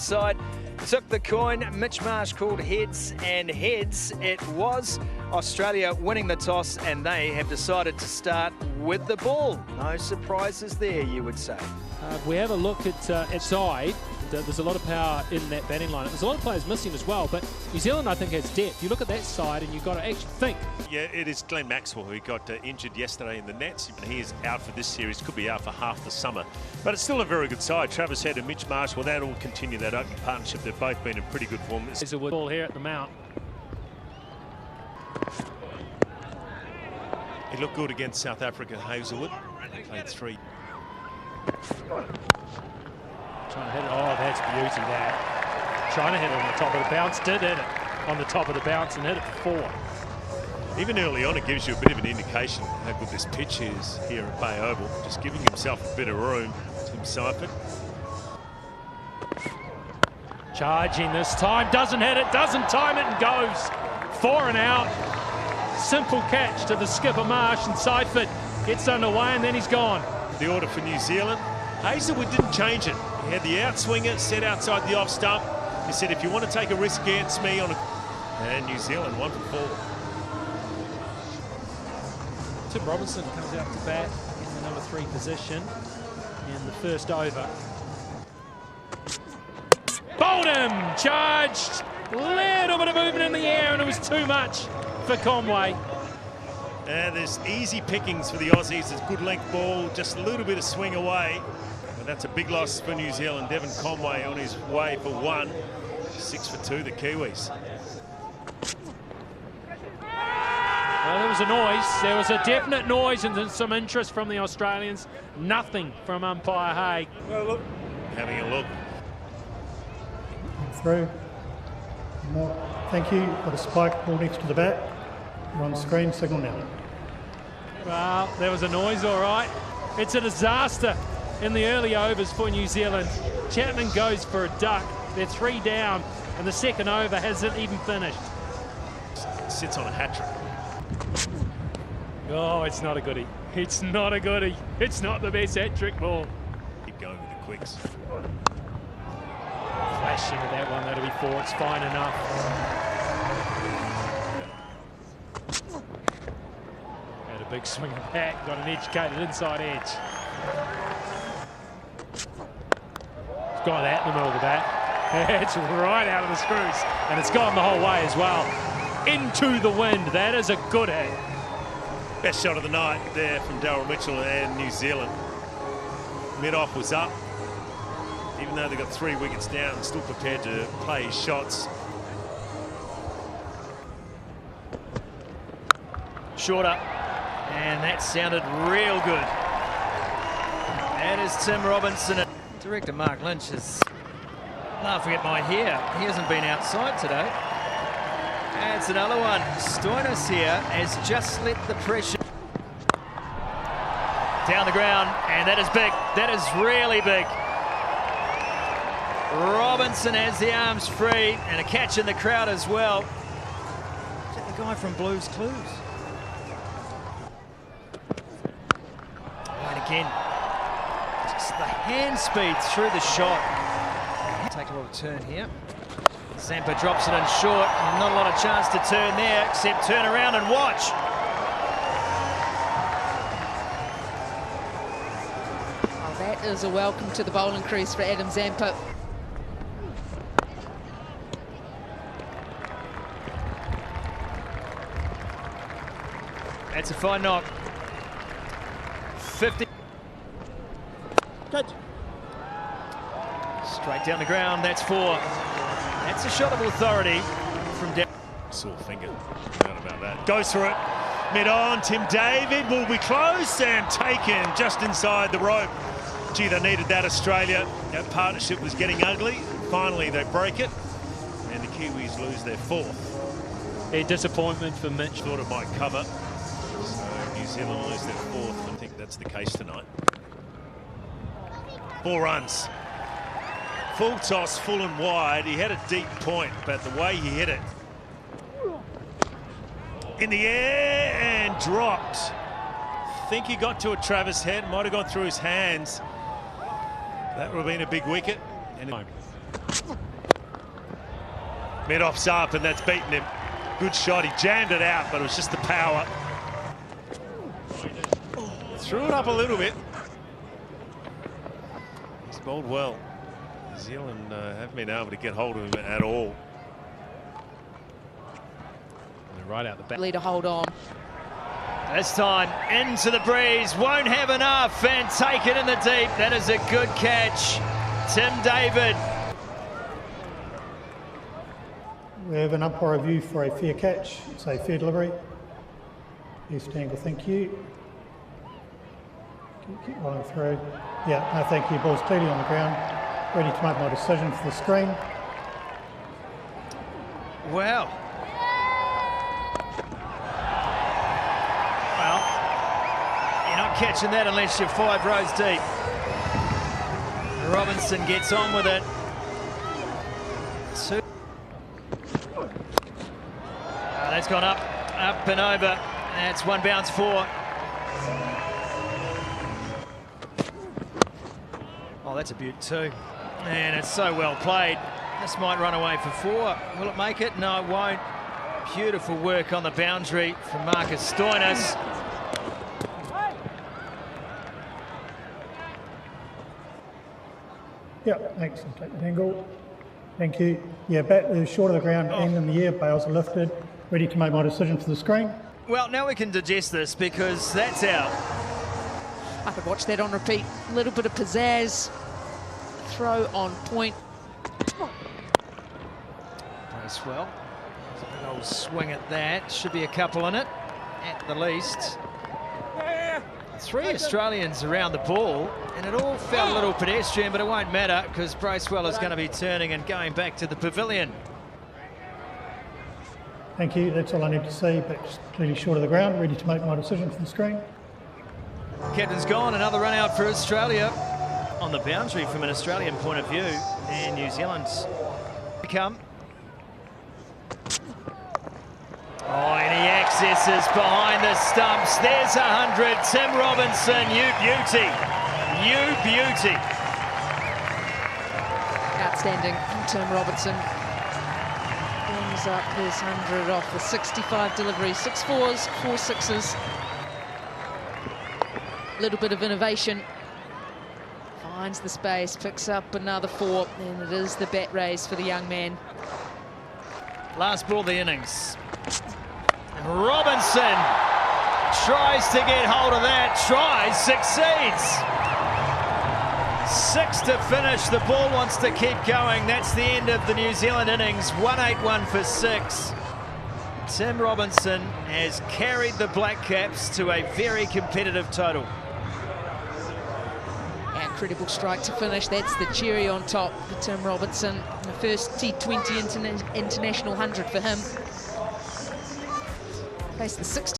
the side. Took the coin. Mitch Marsh called heads, and heads it was. Australia winning the toss, and they have decided to start with the ball. No surprises there, you would say. If we have a look at side, there's a lot of power in that batting line. There's a lot of players missing as well, but New Zealand, I think, has depth. You look at that side and you've got to actually think. Yeah, it is Glenn Maxwell who got injured yesterday in the nets. He is out for this series, could be out for half the summer. But it's still a very good side. Travis Head and Mitch Marsh, well, that will continue that open partnership. They've both been in pretty good form. There's a ball here at the mount. He looked good against South Africa, Hazelwood. Played 3. Trying to hit it. Oh, that's beauty, that. Trying to hit it on the top of the bounce. Did hit it on the top of the bounce and hit it for 4. Even early on, it gives you a bit of an indication how good this pitch is here at Bay Oval. Just giving himself a bit of room, Tim Seifert. Charging this time. Doesn't hit it. Doesn't time it and goes. 4 and out. Simple catch to the skipper Marsh, and Seifert gets underway and then he's gone. The order for New Zealand. Hazelwood didn't change it. He had the outswinger set outside the off stump. He said, if you want to take a risk against me on a... And New Zealand 1 for 4. Tim Robinson comes out to bat in the number 3 position in the first over. Bowled him! Charged! Little bit of movement in the air and it was too much for Conway. And there's easy pickings for the Aussies. There's good length ball, just a little bit of swing away. But that's a big loss for New Zealand. Devon Conway on his way for 1. 6 for 2, the Kiwis. Well, there was a noise. There was a definite noise and some interest from the Australians. Nothing from umpire Haig. Well, look. Having a look. Through. No, thank you. Got a spike ball next to the bat. You're on screen, signal now. Well, there was a noise, all right. It's a disaster in the early overs for New Zealand. Chapman goes for a duck. They're 3 down, and the second over hasn't even finished. Sits on a hat-trick. Oh, it's not a goodie. It's not a goodie. It's not the best hat-trick ball. Keep going with the quicks. Flash into that one. That'll be 4. It's fine enough. Had a big swing of bat. Got an educated inside edge. It's got that in the middle of the bat. It's right out of the screws. And it's gone the whole way as well. Into the wind. That is a good hit. Best shot of the night there from Daryl Mitchell and New Zealand. Mid-off was up. Even though they got 3 wickets down, still prepared to play his shots. Shorter, and that sounded real good. That is Tim Robinson. Director Mark Lynch is laughing at my hair. He hasn't been outside today. And it's another one. Stoinis here has just let the pressure down the ground, and that is big. That is really big. Robinson has the arms free, and a catch in the crowd as well. Is that the guy from Blues Clues? Right again. Just the hand speed through the shot. Take a little turn here. Zampa drops it in short. Not a lot of chance to turn there, except turn around and watch. Oh, that is a welcome to the bowling crease for Adam Zampa. That's a fine knock. 50. Good. Straight down the ground, that's 4. That's a shot of authority from down. Sore finger, no doubt about that. Goes for it. Mid-on, Tim David will be close and taken just inside the rope. Gee, they needed that, Australia. That partnership was getting ugly. Finally, they break it. And the Kiwis lose their 4th. A disappointment for Mitch. Thought it might cover. So New Zealand lose their 4th. I think that's the case tonight. 4 runs. Full toss, full and wide. He had a deep point, but the way he hit it. In the air and dropped. I think he got to a Travis Head. Might have gone through his hands. That would have been a big wicket. And Mid-off's up, and that's beaten him. Good shot. He jammed it out, but it was just the power. Threw it up a little bit. He's bowled well. New Zealand haven't been able to get hold of him at all. Right out the back. Leader hold on. This time into the breeze, won't have enough and take it in the deep. That is a good catch. Tim David. We have an umpire review for a fair catch, say fair delivery. East angle, thank you. Keep rolling through. Yeah, no thank you. Ball's clearly on the ground. Ready to make my decision for the screen. Wow. Well, you're not catching that unless you're 5 rows deep. Robinson gets on with it. That's gone up and over. That's one bounce 4. Oh, that's a beaut too. And it's so well played. This might run away for 4. Will it make it? No, it won't. Beautiful work on the boundary from Marcus Stoinis. Yeah, thanks. I'll take that angle. Thank you. Yeah, bat is short of the ground and in the air. Bails are lifted. Ready to make my decision for the screen. Well, now we can digest this because that's out. I could watch that on repeat. A little bit of pizzazz. Throw on point. Bracewell. There's a big old swing at that. Should be a couple in it, at the least. 3 Australians around the ball, and it all felt a little pedestrian, but it won't matter because Bracewell is going to be turning and going back to the pavilion. Thank you. That's all I need to see. But clearly short of the ground. Ready to make my decision for the screen. Captain's gone. Another run out for Australia on the boundary from an Australian point of view, and New Zealand's come. Oh, and he accesses behind the stumps. There's 100. Tim Robinson, you beauty. You beauty. Outstanding. Tim Robinson brings up his 100 off the 65 delivery. 6 4s, 4 6s. A little bit of innovation. Finds the space, picks up another 4, and it is the bat raise for the young man. Last ball of the innings. Robinson tries to get hold of that, succeeds. 6 to finish, the ball wants to keep going. That's the end of the New Zealand innings, 181 for 6. Tim Robinson has carried the Black Caps to a very competitive total. Incredible strike to finish. That's the cherry on top for Tim Robinson. The first T20 international 100 for him. Faced the 60.